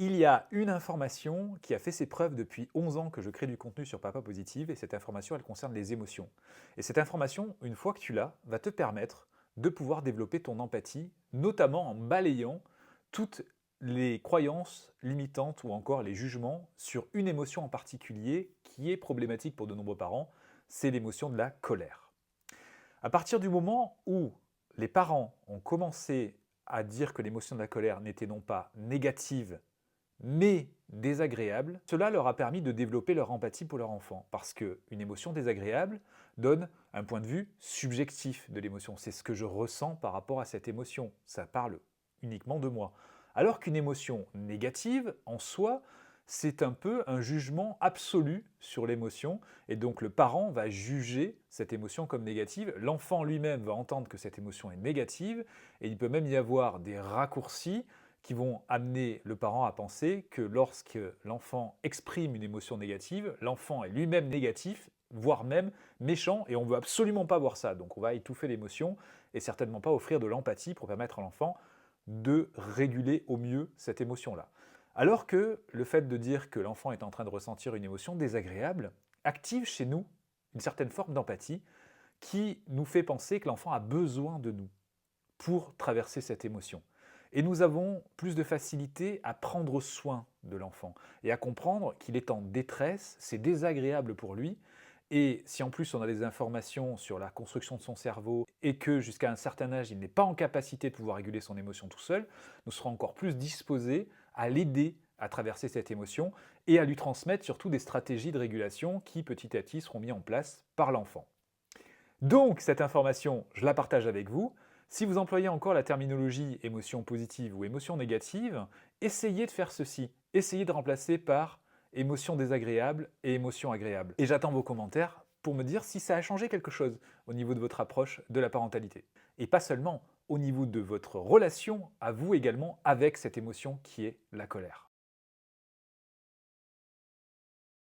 Il y a une information qui a fait ses preuves depuis 11 ans que je crée du contenu sur Papa Positive, et cette information, elle concerne les émotions. Et cette information, une fois que tu l'as, va te permettre de pouvoir développer ton empathie, notamment en balayant toutes les croyances limitantes ou encore les jugements sur une émotion en particulier qui est problématique pour de nombreux parents, c'est l'émotion de la colère. À partir du moment où les parents ont commencé à dire que l'émotion de la colère n'était non pas négative, mais désagréable, cela leur a permis de développer leur empathie pour leur enfant. Parce qu'une émotion désagréable donne un point de vue subjectif de l'émotion. C'est ce que je ressens par rapport à cette émotion. Ça parle uniquement de moi. Alors qu'une émotion négative, en soi, c'est un peu un jugement absolu sur l'émotion, et donc le parent va juger cette émotion comme négative, l'enfant lui-même va entendre que cette émotion est négative, et il peut même y avoir des raccourcis qui vont amener le parent à penser que lorsque l'enfant exprime une émotion négative, l'enfant est lui-même négatif, voire même méchant, et on ne veut absolument pas voir ça. Donc on va étouffer l'émotion et certainement pas offrir de l'empathie pour permettre à l'enfant de réguler au mieux cette émotion-là. Alors que le fait de dire que l'enfant est en train de ressentir une émotion désagréable active chez nous une certaine forme d'empathie qui nous fait penser que l'enfant a besoin de nous pour traverser cette émotion. Et nous avons plus de facilité à prendre soin de l'enfant et à comprendre qu'il est en détresse, c'est désagréable pour lui, et si en plus on a des informations sur la construction de son cerveau et que jusqu'à un certain âge il n'est pas en capacité de pouvoir réguler son émotion tout seul, nous serons encore plus disposés à l'aider à traverser cette émotion et à lui transmettre surtout des stratégies de régulation qui petit à petit seront mises en place par l'enfant. Donc cette information, je la partage avec vous. Si vous employez encore la terminologie émotion positive ou émotion négative, essayez de faire ceci. Essayez de remplacer par émotion désagréable et émotion agréable. Et j'attends vos commentaires pour me dire si ça a changé quelque chose au niveau de votre approche de la parentalité. Et pas seulement, au niveau de votre relation à vous également avec cette émotion qui est la colère.